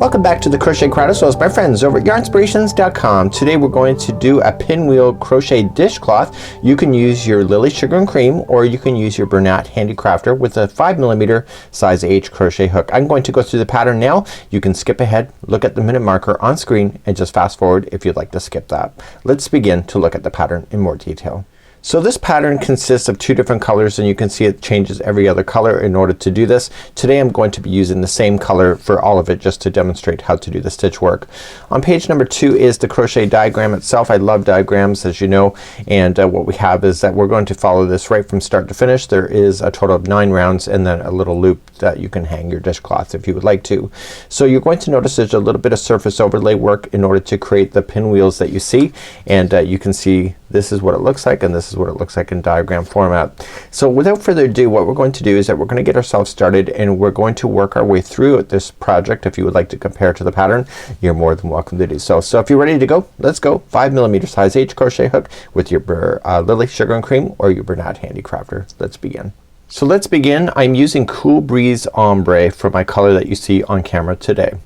Welcome back to the Crochet Chronicles, my friends over at Yarnspirations.com. Today we're going to do a pinwheel crochet dishcloth. You can use your Lily Sugarn Cream or you can use your Bernat Handicrafter with a 5mm size H crochet hook. I'm going to go through the pattern now. You can skip ahead, look at the minute marker on screen, and just fast forward if you'd like to skip that. Let's begin to look at the pattern in more detail. So this pattern consists of two different colors, and you can see it changes every other color in order to do this. Today I'm going to be using the same color for all of it just to demonstrate how to do the stitch work. On page number 2 is the crochet diagram itself. I love diagrams, as you know, and what we have is that we're going to follow this right from start to finish. There is a total of 9 rounds and then a little loop that you can hang your dishcloth if you would like to. So you're going to notice there's a little bit of surface overlay work in order to create the pinwheels that you see, and you can see this is what it looks like and this is what it looks like in diagram format. So without further ado, what we're going to do is that we're going to get ourselves started and we're going to work our way through this project. If you would like to compare to the pattern, you're more than welcome to do so. So if you're ready to go, let's go. 5mm size H crochet hook with your Lily Sugarn Cream or your Bernat Handicrafter. Let's begin. So let's begin. I'm using Cool Breeze Ombre for my color that you see on camera today.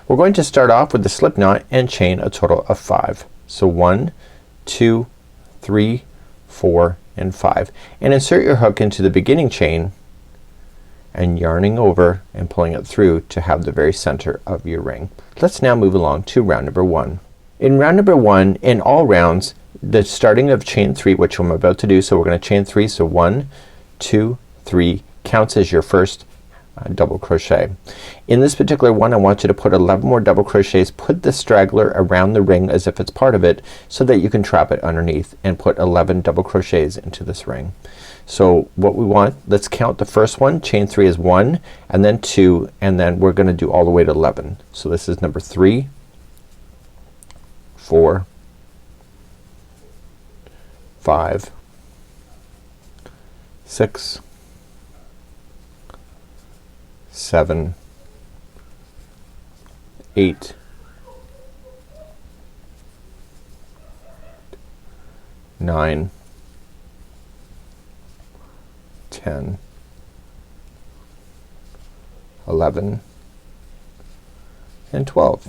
We're going to start off with the slip knot and chain a total of 5. So 1, 2, 3, 4, and 5, and insert your hook into the beginning chain and yarning over and pulling it through to have the very center of your ring. Let's now move along to round number 1. In round number 1, in all rounds, the starting of chain 3, which I'm about to do, so we're gonna chain 3, so 1, 2, 3 counts as your first double crochet. In this particular one I want you to put 11 more double crochets. Put the straggler around the ring as if it's part of it so that you can trap it underneath and put 11 double crochets into this ring. So what we want, let's count the first one. Chain 3 is 1 and then 2 and then we're gonna do all the way to 11. So this is number 3, 4, 5, 6, 7, 8, 9, 10, 11, and 12.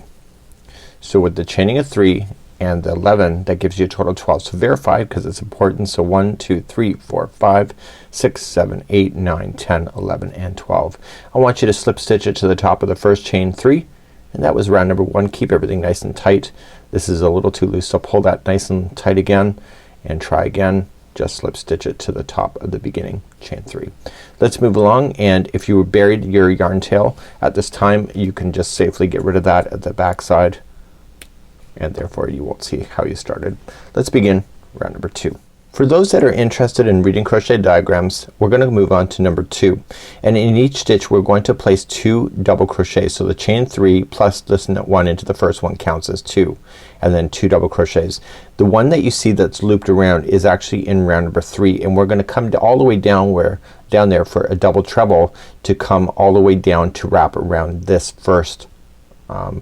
So with the chaining of 3 and the 11, that gives you a total of 12. So verify because it's important. So 1, 2, 3, 4, 5, 6, 7, 8, 9, 10, 11, and 12. I want you to slip stitch it to the top of the first chain 3, and that was round number 1. Keep everything nice and tight. This is a little too loose, so pull that nice and tight again and try again. Just slip stitch it to the top of the beginning chain 3. Let's move along, and if you buried your yarn tail at this time, you can just safely get rid of that at the back side, and therefore you won't see how you started. Let's begin round number 2. For those that are interested in reading crochet diagrams, we're gonna move on to number 2, and in each stitch we're going to place 2 double crochets. So the chain 3 plus this 1 into the first one counts as 2, and then 2 double crochets. The one that you see that's looped around is actually in round number 3, and we're gonna come all the way down there for a double treble to come all the way down to wrap around this first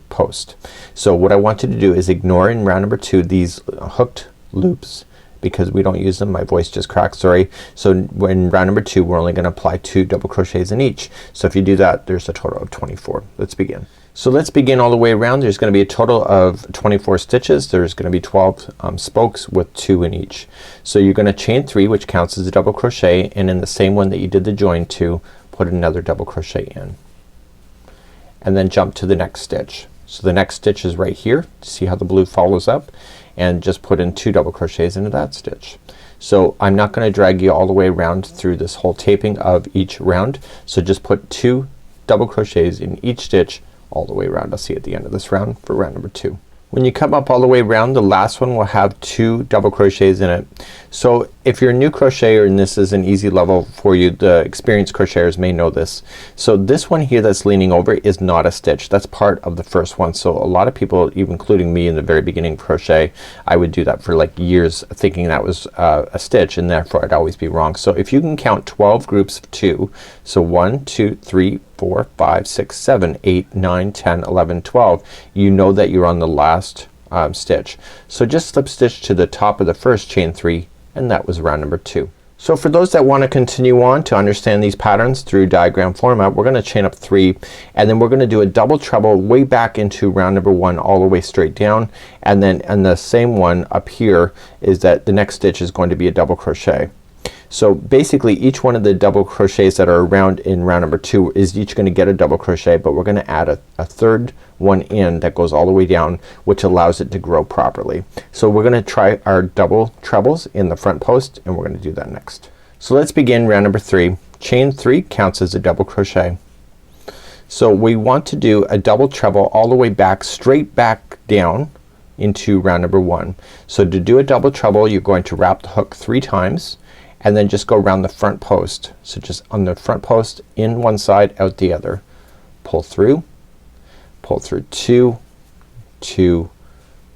post. So what I want you to do is ignore in round number 2 these hooked loops because we don't use them. My voice just cracked, sorry. So in round number 2 we're only gonna apply 2 double crochets in each. So if you do that, there's a total of 24. Let's begin. So let's begin all the way around. There's gonna be a total of 24 stitches. There's gonna be 12 spokes with 2 in each. So you're gonna chain 3, which counts as a double crochet, and in the same one that you did the join to, put another double crochet in, and then jump to the next stitch. So the next stitch is right here. See how the blue follows up, and just put in 2 double crochets into that stitch. So I'm not gonna drag you all the way around through this whole taping of each round, so just put 2 double crochets in each stitch all the way around. I'll see you at the end of this round for round number 2. When you come up all the way around, the last one will have 2 double crochets in it. So if you're a new crocheter and this is an easy level for you, the experienced crocheters may know this. So this one here that's leaning over is not a stitch. That's part of the first one. So a lot of people, even including me in the very beginning of crochet, I would do that for like years thinking that was a stitch, and therefore I'd always be wrong. So if you can count 12 groups of 2, so 1, 2, 3, 4, 5, 6, 7, 8, 9, 10, 11, 12, you know that you're on the last stitch. So just slip stitch to the top of the first chain 3, and that was round number 2. So for those that want to continue on to understand these patterns through diagram format, we're gonna chain up 3 and then we're gonna do a double treble way back into round number 1 all the way straight down, and then on the same one up here is that the next stitch is going to be a double crochet. So basically each one of the double crochets that are around in round number 2 is each gonna get a double crochet, but we're gonna add a third one in that goes all the way down, which allows it to grow properly. So we're gonna try our double trebles in the front post, and we're gonna do that next. So let's begin round number 3. Chain 3 counts as a double crochet. So we want to do a double treble all the way back, straight back down into round number 1. So to do a double treble you're going to wrap the hook 3 times and then just go around the front post. So just on the front post, in one side, out the other. Pull through 2, 2,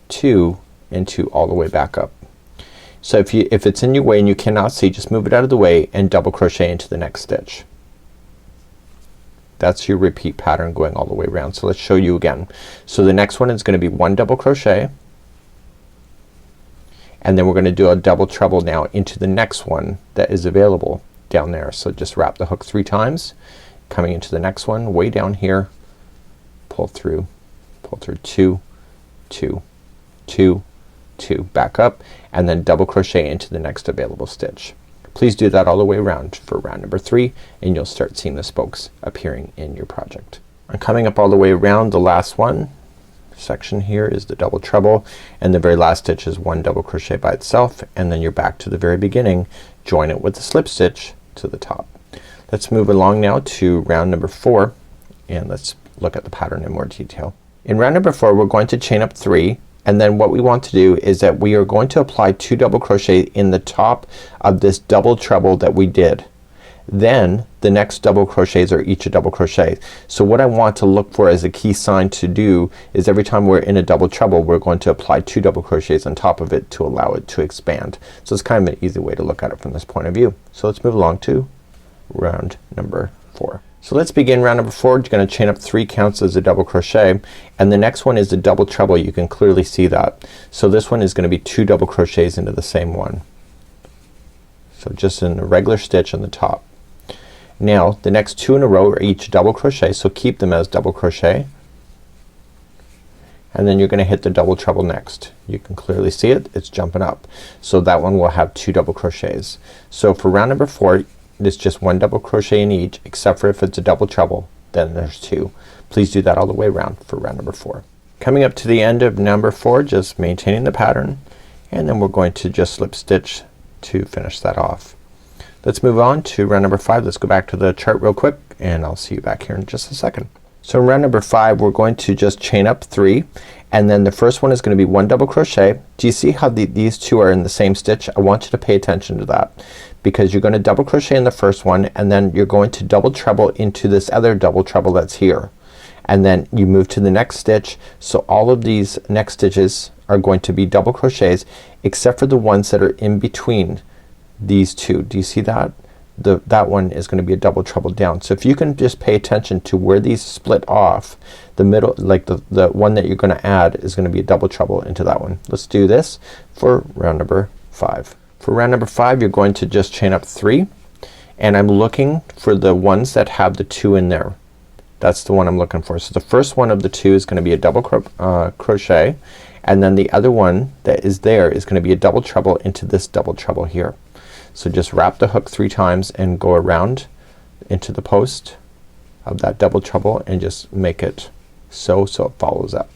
2, and 2 all the way back up. So if it's in your way and you cannot see, just move it out of the way and double crochet into the next stitch. That's your repeat pattern going all the way around. So let's show you again. So the next one is gonna be 1 double crochet, and then we're gonna do a double treble now into the next one that is available down there. So just wrap the hook 3 times, coming into the next one way down here, pull through 2, 2, 2, 2, back up, and then double crochet into the next available stitch. Please do that all the way around for round number 3 and you'll start seeing the spokes appearing in your project. I'm coming up all the way around the last one section here is the double treble, and the very last stitch is 1 double crochet by itself, and then you're back to the very beginning. Join it with the slip stitch to the top. Let's move along now to round number 4 and let's look at the pattern in more detail. In round number 4 we're going to chain up 3, and then what we want to do is that we are going to apply 2 double crochet in the top of this double treble that we did. Then the next double crochets are each a double crochet. So what I want to look for as a key sign to do is every time we're in a double treble we're going to apply 2 double crochets on top of it to allow it to expand. So it's kind of an easy way to look at it from this point of view. So let's move along to round number 4. So let's begin round number 4. You're gonna chain up 3 counts as a double crochet, and the next one is a double treble. You can clearly see that. So this one is gonna be 2 double crochets into the same one. So just in a regular stitch on the top. Now the next 2 in a row are each double crochet, so keep them as double crochet, and then you're gonna hit the double treble next. You can clearly see it, it's jumping up. So that one will have 2 double crochets. So for round number 4 it's just 1 double crochet in each, except for if it's a double treble then there's 2. Please do that all the way around for round number 4. Coming up to the end of number 4, just maintaining the pattern, and then we're going to just slip stitch to finish that off. Let's move on to round number 5. Let's go back to the chart real quick and I'll see you back here in just a second. So in round number 5 we're going to just chain up 3, and then the first one is gonna be 1 double crochet. Do you see how these 2 are in the same stitch? I want you to pay attention to that, because you're gonna double crochet in the first one and then you're going to double treble into this other double treble that's here, and then you move to the next stitch. So all of these next stitches are going to be double crochets except for the ones that are in between these 2. Do you see that? That one is gonna be a double treble down. So if you can just pay attention to where these split off, the middle, like the one that you're gonna add is gonna be a double treble into that one. Let's do this for round number 5. For round number 5 you're going to just chain up 3, and I'm looking for the ones that have the 2 in there. That's the one I'm looking for. So the first one of the 2 is gonna be a double crochet, and then the other one that is there is gonna be a double treble into this double treble here. So just wrap the hook 3 times and go around into the post of that double treble and just make it so it follows up.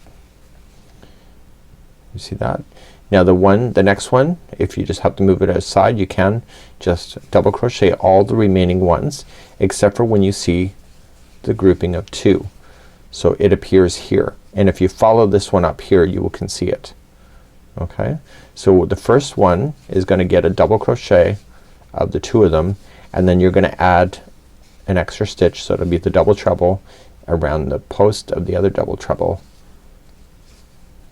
You see that? Now the next one, if you just have to move it aside, you can just double crochet all the remaining ones except for when you see the grouping of 2. So it appears here, and if you follow this one up here you can see it. Okay, so the first one is gonna get a double crochet of the 2 of them, and then you're gonna add an extra stitch, so it'll be the double treble around the post of the other double treble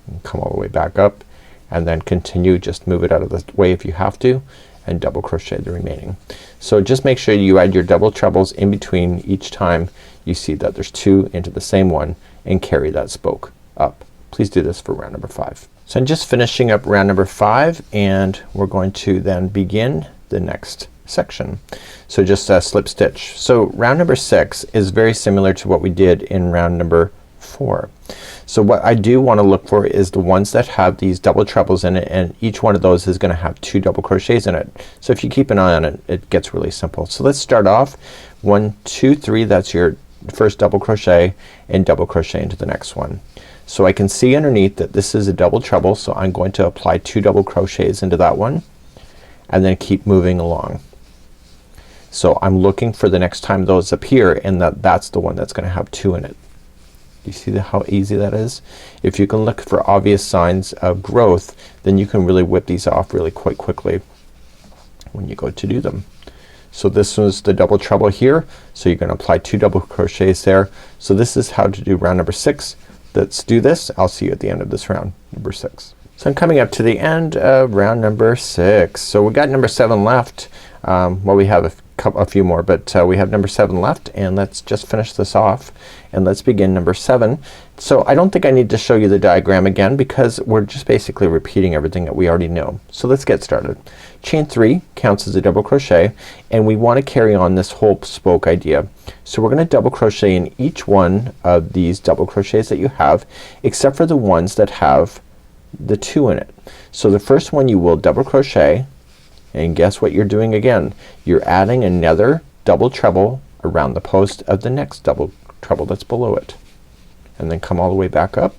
and come all the way back up, and then continue, just move it out of the way if you have to, and double crochet the remaining. So just make sure you add your double trebles in between each time you see that there's 2 into the same one, and carry that spoke up. Please do this for round number 5. So I'm just finishing up round number 5, and we're going to then begin the next section. So just slip stitch. So round number 6 is very similar to what we did in round number 4. So what I do want to look for is the ones that have these double trebles in it, and each one of those is gonna have 2 double crochets in it. So if you keep an eye on it, it gets really simple. So let's start off 1 2 3, that's your first double crochet, and double crochet into the next one. So I can see underneath that this is a double treble, so I'm going to apply 2 double crochets into that one and then keep moving along. So I'm looking for the next time those appear, and that's the one that's gonna have 2 in it. You see how easy that is? If you can look for obvious signs of growth, then you can really whip these off really quite quickly when you go to do them. So this was the double treble here, so you're gonna apply 2 double crochets there. So this is how to do round number 6. Let's do this. I'll see you at the end of this round, number 6. So I'm coming up to the end of round number 6. So we got number 7 left. Well, we have a few more, but we have number 7 left, and let's just finish this off and let's begin number 7. So I don't think I need to show you the diagram again because we're just basically repeating everything that we already know. So let's get started. Chain 3 counts as a double crochet, and we want to carry on this whole spoke idea. So we're gonna double crochet in each one of these double crochets that you have, except for the ones that have the 2 in it. So the first one you will double crochet, and guess what you're doing again? You're adding another double treble around the post of the next double treble that's below it, and then come all the way back up,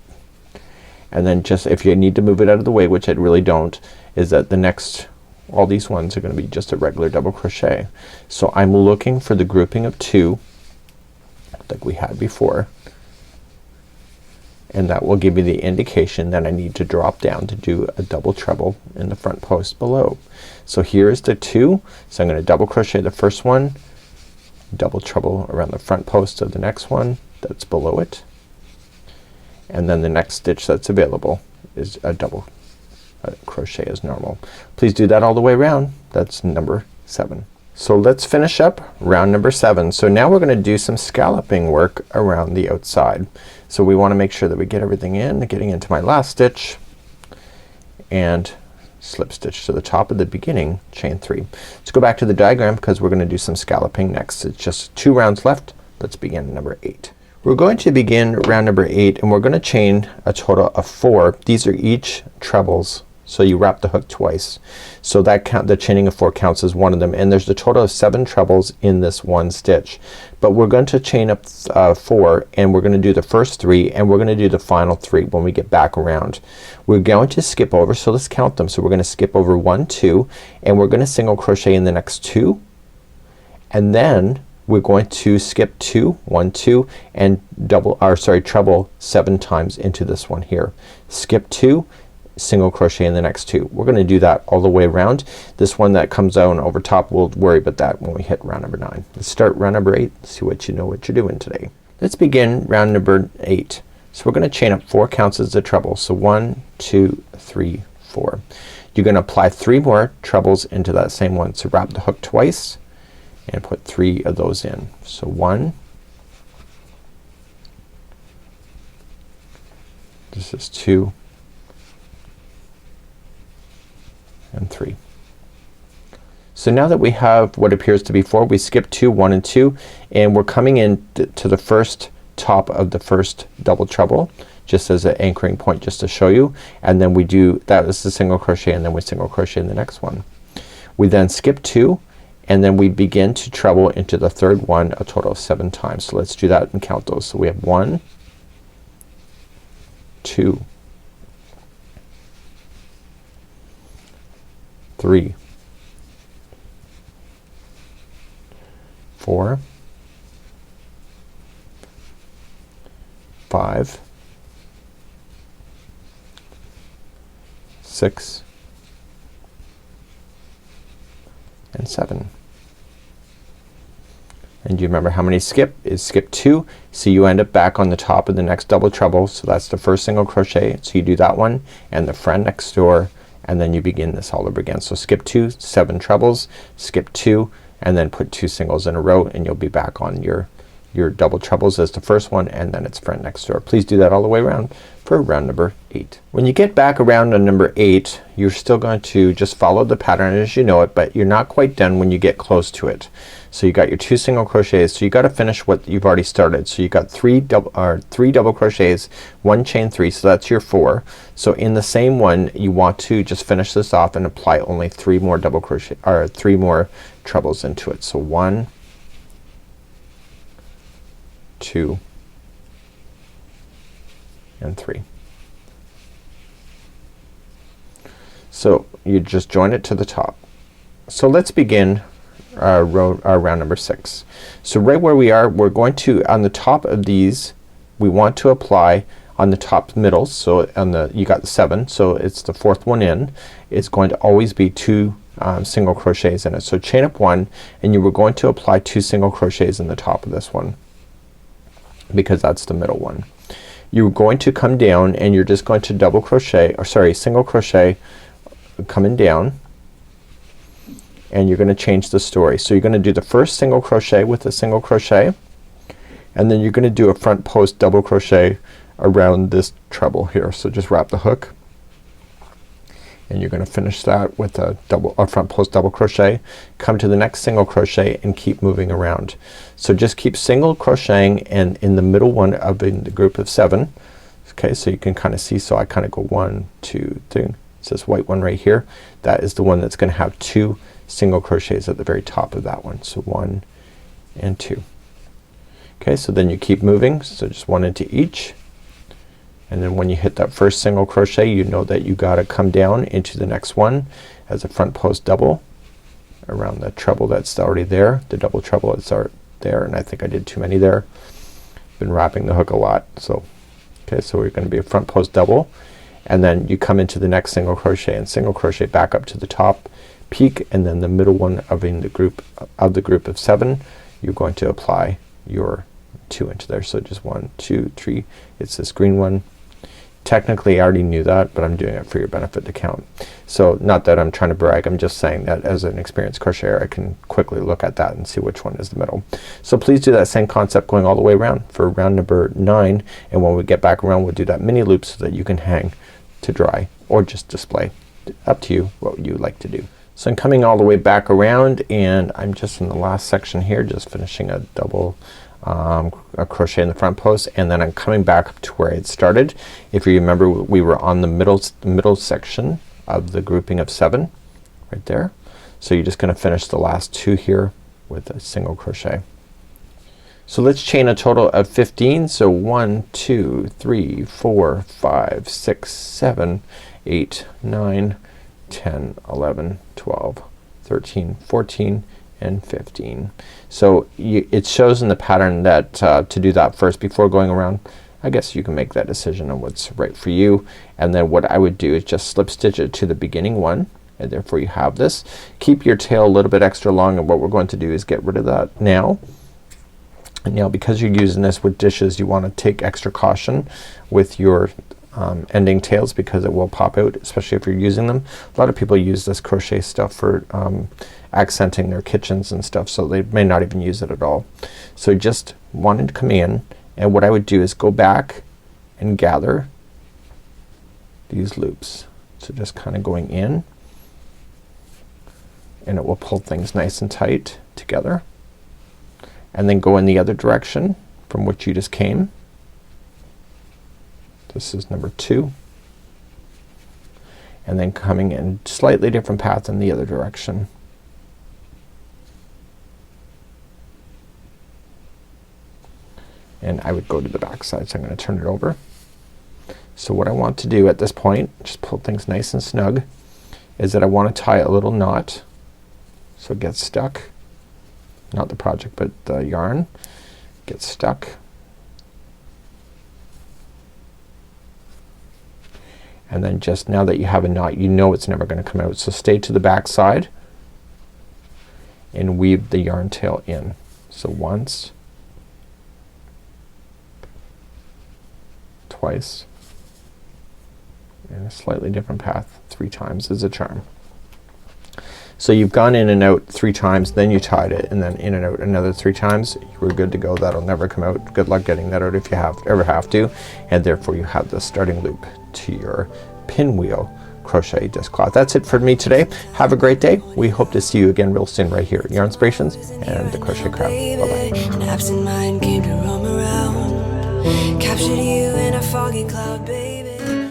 and then just if you need to move it out of the way, which I really don't, is that the next, all these ones are gonna be just a regular double crochet. So I'm looking for the grouping of 2 like we had before, and that will give me the indication that I need to drop down to do a double treble in the front post below. So here is the 2. So I'm gonna double crochet the first one, double treble around the front post of the next one that's below it, and then the next stitch that's available is a double crochet as normal. Please do that all the way around. That's number 7. So let's finish up round number 7. So now we're gonna do some scalloping work around the outside. So we wanna make sure that we get everything in, getting into my last stitch, and slip stitch to the top of the beginning chain 3. Let's go back to the diagram because we're gonna do some scalloping next. It's just 2 rounds left. Let's begin number 8. We're going to begin round number 8, and we're gonna chain a total of 4. These are each trebles, so you wrap the hook twice. So that the chaining of 4 counts as one of them, and there's a total of 7 trebles in this one stitch. But we're going to chain up 4, and we're gonna do the first 3, and we're gonna do the final 3 when we get back around. We're going to skip over, so let's count them. So we're gonna skip over 1 2, and we're gonna single crochet in the next 2, and then we're going to skip 2 1 2, and treble 7 times into this one here. Skip 2, single crochet in the next 2. We're gonna do that all the way around. This one that comes down over top, we'll worry about that when we hit round number 9. Let's start round number 8. See what you know what you're doing today. Let's begin round number 8. So we're gonna chain up 4 counts as a treble. So 1 2 3 4. You're gonna apply 3 more trebles into that same one. So wrap the hook twice and put 3 of those in. So 1, this is 2, and 3. So now that we have what appears to be 4, we skip 2 1 and 2, and we're coming in to the first top of the first double treble just as an anchoring point, just to show you, and then we do that is the single crochet, and then we single crochet in the next one. We then skip 2, and then we begin to treble into the third one a total of 7 times. So let's do that and count those. So we have 1 2 3 4 5 6 and 7. And do you remember how many skip? Is skip 2. So you end up back on the top of the next double treble. So that's the first single crochet. So you do that one and the friend next door, and then you begin this all over again. So skip 2, 7 trebles, skip 2, and then put 2 singles in a row, and you'll be back on your your double trebles as the first one, and then its friend next door. Please do that all the way around for round number 8. When you get back around on number 8, you're still going to just follow the pattern as you know it, but you're not quite done when you get close to it. So you got your 2 single crochets, so you gotta finish what you've already started. So you got 3 double crochets, 1 chain 3, so that's your 4. So in the same one you want to just finish this off and apply only 3 more double crochet or 3 more trebles into it. So 1, 2 and 3. So you just join it to the top. So let's begin round number 6. So right where we are, we're going to on the top of these we want to apply on the top middle. So on the you got the 7, so it's the 4th one in. It's going to always be 2 single crochets in it. So chain up 1 and you were going to apply 2 single crochets in the top of this one because that's the middle one. You're going to come down and you're just going to double crochet or sorry single crochet coming down, and you're gonna change the story. So you're gonna do the first single crochet with a single crochet, and then you're gonna do a front post double crochet around this treble here. So just wrap the hook and you're gonna finish that with a front post double crochet, come to the next single crochet and keep moving around. So just keep single crocheting and in the middle one of the group of 7. Okay, so you can kinda see, so I kinda go 1, 2, 3. It's this white one right here. That is the one that's gonna have 2 single crochets at the very top of that one. So 1 and 2. Okay, so then you keep moving, so just 1 into each, and then when you hit that first single crochet you know that you gotta come down into the next one as a front post double around the treble that's already there, the double treble that's already there, and I think I did too many there. Been wrapping the hook a lot. So okay, so we're gonna be a front post double, and then you come into the next single crochet and single crochet back up to the top, peak, and then the middle one of the group of 7 you're going to apply your 2 into there. So just 1, 2, 3. It's this green one. Technically I already knew that, but I'm doing it for your benefit to count. So not that I'm trying to brag, I'm just saying that as an experienced crocheter I can quickly look at that and see which one is the middle. So please do that same concept going all the way around for round number 9, and when we get back around we'll do that mini loop so that you can hang to dry or just display. Up to you what you like to do. So I'm coming all the way back around and I'm just in the last section here, just finishing a double a crochet in the front post, and then I'm coming back up to where I had started. If you remember we were on the middle section of the grouping of 7 right there. So you're just gonna finish the last 2 here with a single crochet. So let's chain a total of 15. So 1, 2, 3, 4, 5, 6, 7, 8, 9, 10, 11, 12, 13, 14, and 15. So it shows in the pattern that to do that first before going around. I guess you can make that decision on what's right for you, and then what I would do is just slip stitch it to the beginning one, and therefore you have this. Keep your tail a little bit extra long, and what we're going to do is get rid of that now. And now because you're using this with dishes you want to take extra caution with your ending tails because it will pop out, especially if you're using them. A lot of people use this crochet stuff for accenting their kitchens and stuff, so they may not even use it at all. So just wanted to come in, and what I would do is go back and gather these loops. So just kinda going in, and it will pull things nice and tight together, and then go in the other direction from which you just came. This is number 2, and then coming in slightly different path in the other direction. And I would go to the back side, so I'm gonna turn it over. So what I want to do at this point, just pull things nice and snug, is that I want to tie a little knot so it gets stuck. Not the project, but the yarn gets stuck. And then just now that you have a knot, you know it's never gonna come out. So stay to the back side and weave the yarn tail in. So once, twice, and a slightly different path 3 times is a charm. So you've gone in and out 3 times, then you tied it, and then in and out another 3 times. We're good to go. That'll never come out. Good luck getting that out if you ever have to. And therefore you have the starting loop to your pinwheel crochet dishcloth. That's it for me today. Have a great day. We hope to see you again real soon right here at Yarnspirations and the Crochet Crowd. Bye-bye. An absent mind came to roam around, captured you in a foggy cloud, baby.